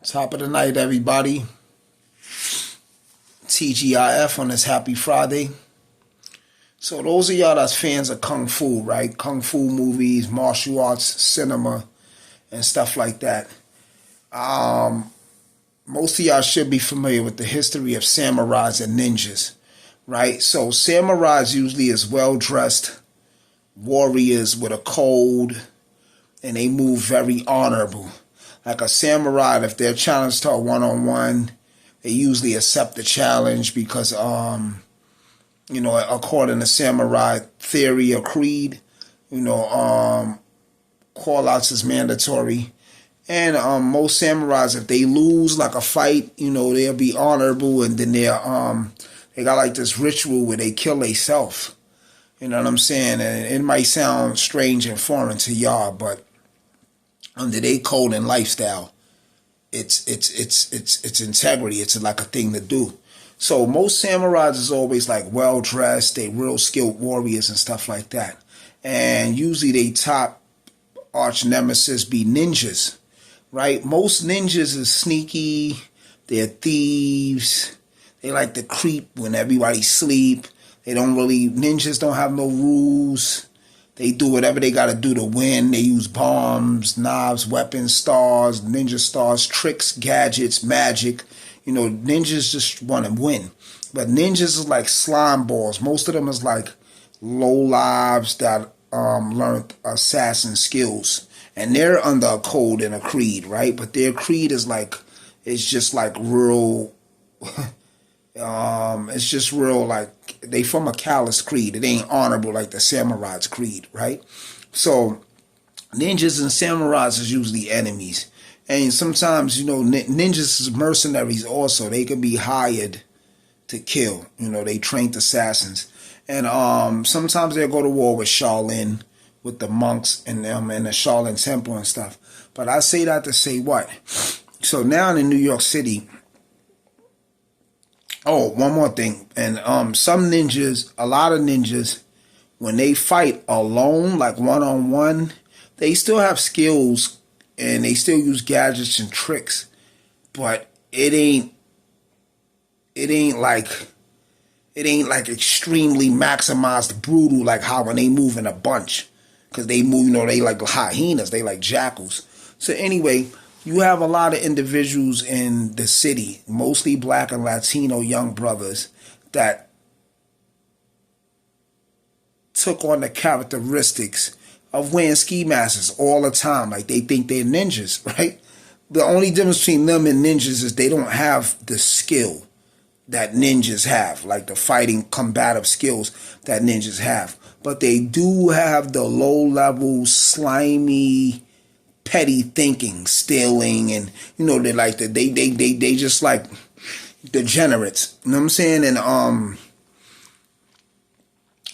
Top of the night, everybody. TGIF on this happy Friday. So those of y'all that's fans of Kung Fu, right? Kung Fu movies, martial arts, cinema, and stuff like that. Most of y'all should be familiar with the history of samurais and ninjas, right? So samurais usually is well-dressed warriors with a code, and they move very honorable. Like a samurai, if they're challenged to a one-on-one, they usually accept the challenge because, according to samurai theory or creed, call-outs is mandatory. And most samurais, if they lose like a fight, they'll be honorable, and then they got like this ritual where they kill themselves. You know what I'm saying? And it might sound strange and foreign to y'all, but under their code and lifestyle, it's integrity. It's like a thing to do. So most samurais is always like well dressed. They real skilled warriors and stuff like that. And usually they top arch nemesis be ninjas, right? Most ninjas is sneaky. They're thieves. They like to creep when everybody sleep. Ninjas don't have no rules. They do whatever they got to do to win. They use bombs, knives, weapons, stars, ninja stars, tricks, gadgets, magic. Ninjas just want to win. But ninjas is like slime balls. Most of them is like low lives that learned assassin skills. And they're under a code and a creed, right? But their creed is like, it's just like real, it's just real like, they from a callous creed. It ain't honorable like the samurai's creed, right? So ninjas and samurais is usually enemies. And sometimes, ninjas is mercenaries also. They can be hired to kill. They trained assassins. And sometimes they'll go to war with Shaolin, with the monks and them in the Shaolin temple and stuff. But I say that to say what? So now in New York City, oh, one more thing. And some ninjas, a lot of ninjas, when they fight alone, like one-on-one, they still have skills and they still use gadgets and tricks. But it ain't like extremely maximized brutal like how when they move in a bunch. Because they move, they like hyenas, they like jackals. So anyway, you have a lot of individuals in the city, mostly black and Latino young brothers, that took on the characteristics of wearing ski masks all the time. Like they think they're ninjas, right? The only difference between them and ninjas is they don't have the skill that ninjas have, like the fighting combative skills that ninjas have. But they do have the low-level, slimy, petty thinking, stealing, and they like they just like degenerates. You know what I'm saying? And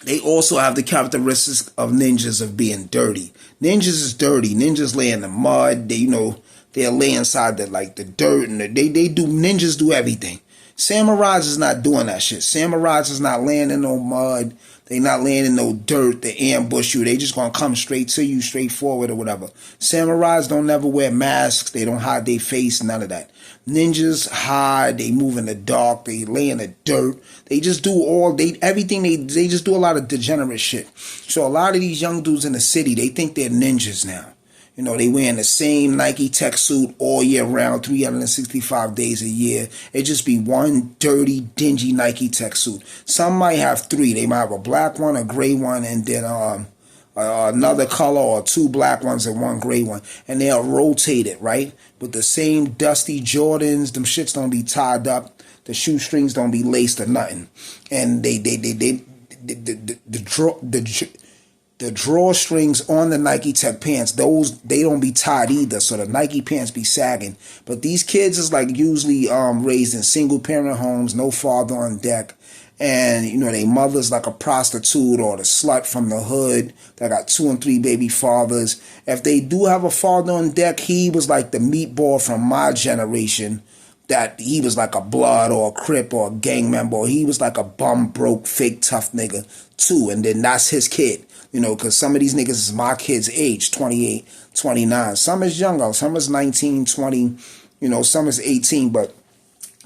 they also have the characteristics of ninjas of being dirty. Ninjas is dirty. Ninjas lay in the mud. They'll lay inside the dirt, and ninjas do everything. Samurais is not doing that shit. Samurais is not laying in no mud. They not laying in no dirt. They ambush you. They just gonna come straight to you, straight forward or whatever. Samurais don't never wear masks. They don't hide their face, none of that. Ninjas hide. They move in the dark. They lay in the dirt. They just do everything. They just do a lot of degenerate shit. So a lot of these young dudes in the city, they think they're ninjas now. They wearing the same Nike tech suit all year round, 365 days a year. It just be one dirty, dingy Nike tech suit. Some might have three. They might have a black one, a gray one, and then another color, or two black ones and one gray one. And they'll rotate it, right? With the same dusty Jordans. Them shits don't be tied up. The shoestrings don't be laced or nothing. And the drawstrings on the Nike Tech pants, they don't be tied either, so the Nike pants be sagging. But these kids is like usually raised in single parent homes, no father on deck, and their mother's like a prostitute or the slut from the hood that got 2 and 3 baby fathers. If they do have a father on deck, he was like the meatball from my generation, that he was like a blood or a crip or a gang member, or he was like a bum broke fake tough nigga too, and then that's his kid. Because some of these niggas is my kids' age, 28, 29. Some is younger. Some is 19, 20, You know, some is 18, but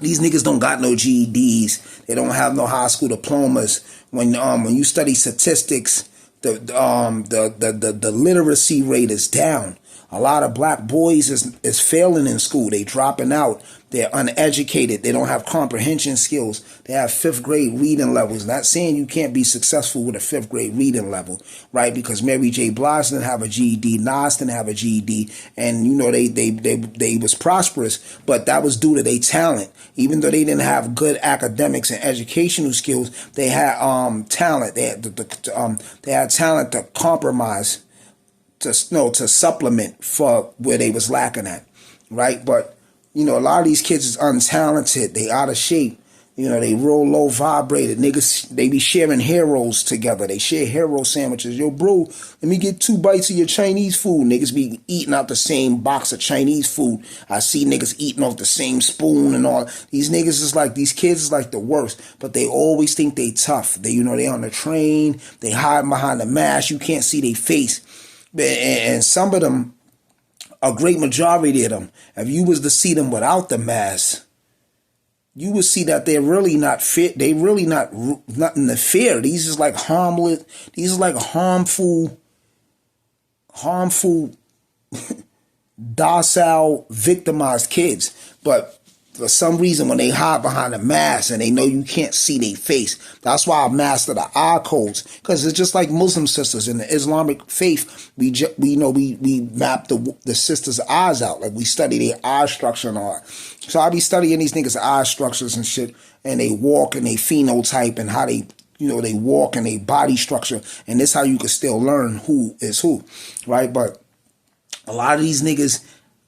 these niggas don't got no GEDs. They don't have no high school diplomas. When you study statistics, the literacy rate is down. A lot of black boys is failing in school. They dropping out. They're uneducated. They don't have comprehension skills. They have fifth grade reading levels. Not saying you can't be successful with a fifth grade reading level, right? Because Mary J. Blige didn't have a GED, Nas didn't have a GED, and you know they was prosperous, but that was due to their talent. Even though they didn't have good academics and educational skills, they had talent. They had talent to compromise, to supplement for where they was lacking at, right? But you know, a lot of these kids is untalented. They out of shape. You know, they real low vibrated. Niggas, they be sharing heroes together. They share hero sandwiches. Yo, bro, let me get 2 bites of your Chinese food. Niggas be eating out the same box of Chinese food. I see niggas eating off the same spoon and all. These niggas is like, these kids is like the worst. But they always think they tough. They, you know, they on the train. They hide behind the mask. You can't see their face. And some of them, a great majority of them, if you was to see them without the mask, you would see that they're really not fit. They really nothing to fear. These is like harmless. These is like harmful, docile, victimized kids. But for some reason, when they hide behind a mask and they know you can't see their face, that's why I master the eye codes. Because it's just like Muslim sisters in the Islamic faith. We map the sisters' eyes out. Like we study their eye structure and all that. So I be studying these niggas' eye structures and shit, and they walk and they phenotype and how they, you know, they walk and they body structure, and this how you can still learn who is who, right? But a lot of these niggas,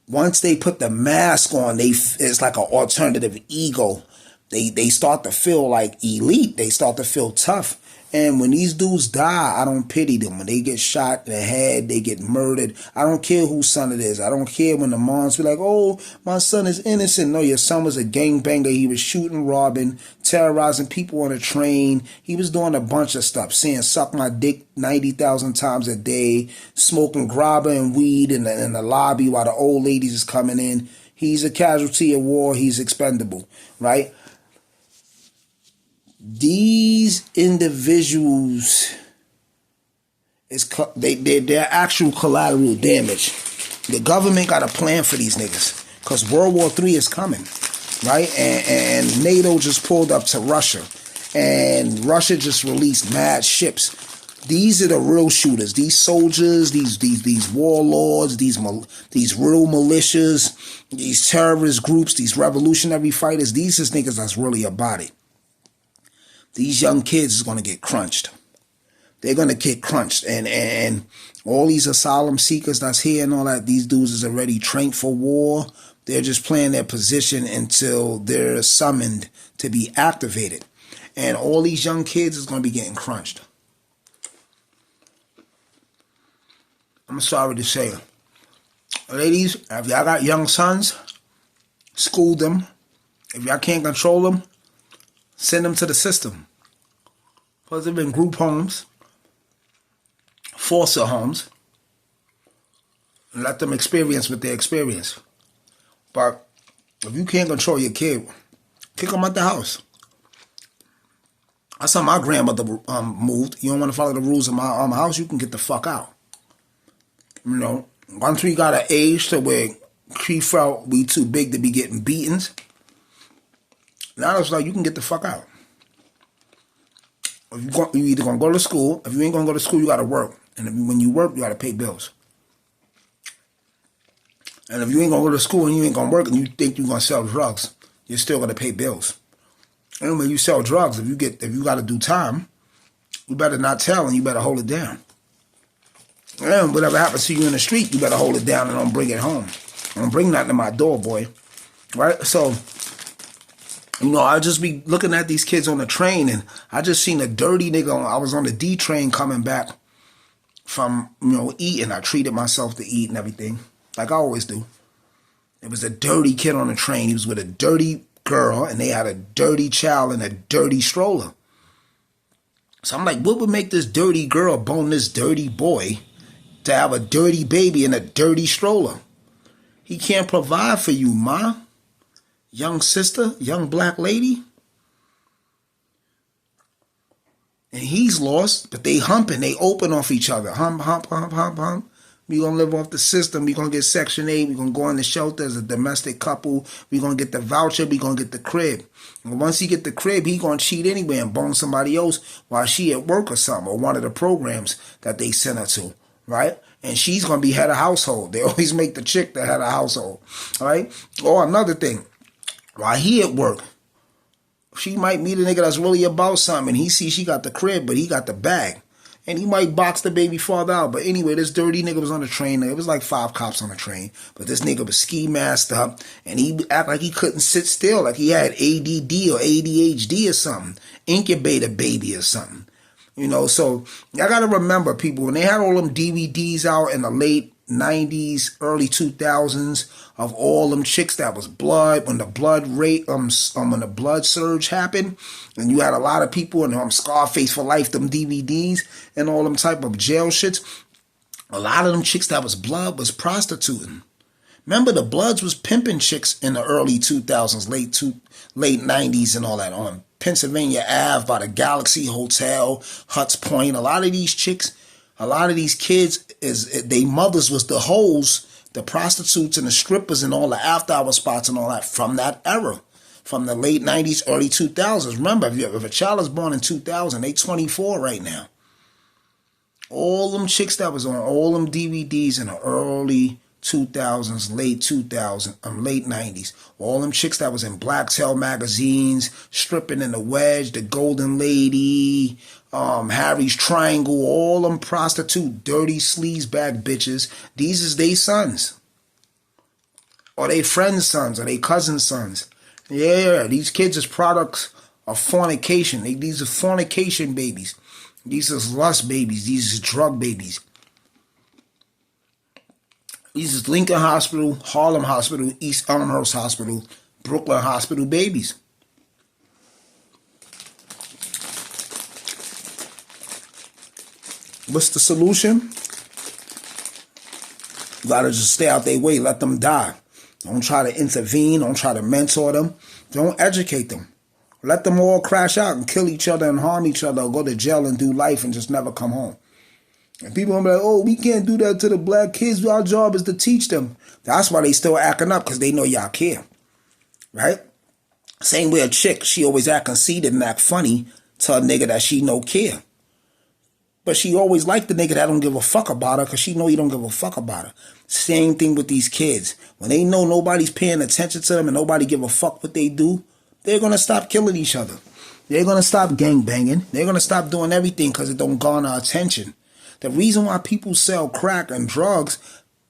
once they put the mask on, it's like an alternative ego. They start to feel like elite. They start to feel tough. And when these dudes die, I don't pity them. When they get shot in the head, they get murdered. I don't care whose son it is. I don't care when the moms be like, oh, my son is innocent. No, your son was a gangbanger. He was shooting, robbing, terrorizing people on a train. He was doing a bunch of stuff, saying, suck my dick 90,000 times a day, smoking grabba and weed in the lobby while the old ladies is coming in. He's a casualty of war. He's expendable, right? These individuals, they're actual collateral damage. The government got a plan for these niggas because World War III is coming, right? And NATO just pulled up to Russia, and Russia just released mad ships. These are the real shooters. These soldiers, these warlords, these real militias, these terrorist groups, these revolutionary fighters. These is niggas that's really about it. These young kids is going to get crunched. They're going to get crunched. And all these asylum seekers that's here and all that, these dudes is already trained for war. They're just playing their position until they're summoned to be activated. And all these young kids is going to be getting crunched. I'm sorry to say. Ladies, if y'all got young sons, school them. If y'all can't control them, send them to the system. Put them in group homes, foster homes, and let them experience what they experience. But if you can't control your kid, kick them out the house. That's how my grandmother moved. You don't want to follow the rules of my house, you can get the fuck out. You know, once we got an age to where she felt we too big to be getting beatings, now it's like you can get the fuck out. If you either gonna go to school. If you ain't gonna go to school, you gotta work. And when you work, you gotta pay bills. And if you ain't gonna go to school and you ain't gonna work and you think you're gonna sell drugs, you're still gonna pay bills. And when you sell drugs, if you gotta do time, you better not tell and you better hold it down. And whatever happens to you in the street, you better hold it down and don't bring it home. Don't bring nothing to my door, boy. Right? So, you know, I just be looking at these kids on the train, and I just seen a dirty nigga. I was on the D train coming back from, you know, eating. I treated myself to eat and everything, like I always do. It was a dirty kid on the train. He was with a dirty girl, and they had a dirty child in a dirty stroller. So I'm like, what would make this dirty girl bone this dirty boy to have a dirty baby in a dirty stroller? He can't provide for you, ma. Young sister, young black lady. And he's lost, but they humping, they open off each other. Hump, hump, hump, hump, hump. We gonna live off the system. We gonna get Section 8. We gonna go in the shelter as a domestic couple. We gonna get the voucher. We gonna get the crib. And once he get the crib, he gonna cheat anyway and bone somebody else while she at work or something, or one of the programs that they send her to, right? And she's gonna be head of household. They always make the chick the head of household, right? Or another thing, while he at work, she might meet a nigga that's really about something. He see she got the crib, but he got the bag. And he might box the baby father out. But anyway, this dirty nigga was on the train. It was like 5 cops on the train. But this nigga was ski masked up. And he act like he couldn't sit still. Like he had ADD or ADHD or something. Incubator baby or something. You know, so y'all got to remember, people, when they had all them DVDs out in the late 90s, early 2000s of all them chicks that was blood, when the blood rate, when the blood surge happened, and you had a lot of people in Scarface for Life, them DVDs and all them type of jail shits, a lot of them chicks that was blood was prostituting. Remember, the Bloods was pimping chicks in the early 2000s, late 90s and all that on Pennsylvania Ave by the Galaxy Hotel, Huts Point. A lot of these chicks, a lot of these kids, they mothers was the hoes, the prostitutes and the strippers and all the after hour spots and all that from that era, from the late 90s, early 2000s. Remember, if a child is born in 2000, they 24 right now. All them chicks that was on all them DVDs in the early 2000s, late 2000s, late 90s. All them chicks that was in Black Tail magazines, stripping in the Wedge, the Golden Lady, Harry's Triangle, all them prostitute, dirty sleazebag bitches. These is they sons. Or they friends' sons, or they cousins' sons. Yeah, these kids is products of fornication. These are fornication babies. These is lust babies. These is drug babies. These is Lincoln Hospital, Harlem Hospital, East Elmhurst Hospital, Brooklyn Hospital babies. What's the solution? You gotta just stay out their way, let them die. Don't try to intervene, don't try to mentor them, don't educate them. Let them all crash out and kill each other and harm each other or go to jail and do life and just never come home. And people gonna be like, oh, we can't do that to the black kids. Our job is to teach them. That's why they still acting up, because they know y'all care. Right? Same way a chick, she always act conceited and act funny to a nigga that she no care. But she always like the nigga that don't give a fuck about her, because she know he don't give a fuck about her. Same thing with these kids. When they know nobody's paying attention to them and nobody give a fuck what they do, they're going to stop killing each other. They're going to stop gangbanging. They're going to stop doing everything because it don't garner attention. The reason why people sell crack and drugs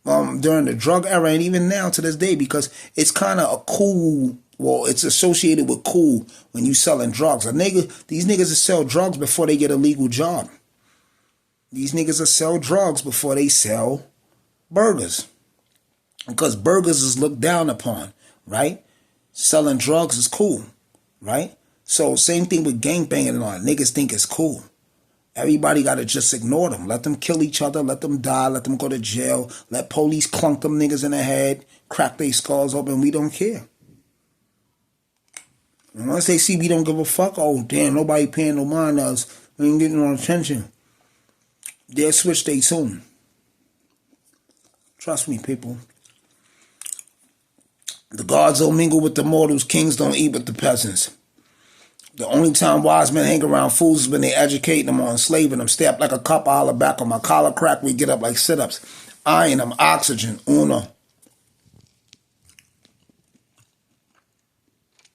during the drug era and even now to this day, because it's kind of a cool, well, it's associated with cool when you selling drugs. These niggas will sell drugs before they get a legal job. These niggas will sell drugs before they sell burgers. Because burgers is looked down upon, right? Selling drugs is cool, right? So same thing with gangbanging and all. Niggas think it's cool. Everybody got to just ignore them. Let them kill each other. Let them die. Let them go to jail. Let police clunk them niggas in the head. Crack their skulls open. We don't care. And once they see we don't give a fuck, oh, damn, nobody paying no mind to us. We ain't getting no attention. They'll switch their tune. Trust me, people. The gods don't mingle with the mortals. Kings don't eat with the peasants. The only time wise men hang around fools is when they educate them or enslaving them. Stay up like a cop, holler back on my collar crack. We get up like sit-ups. Iron them, oxygen, uno.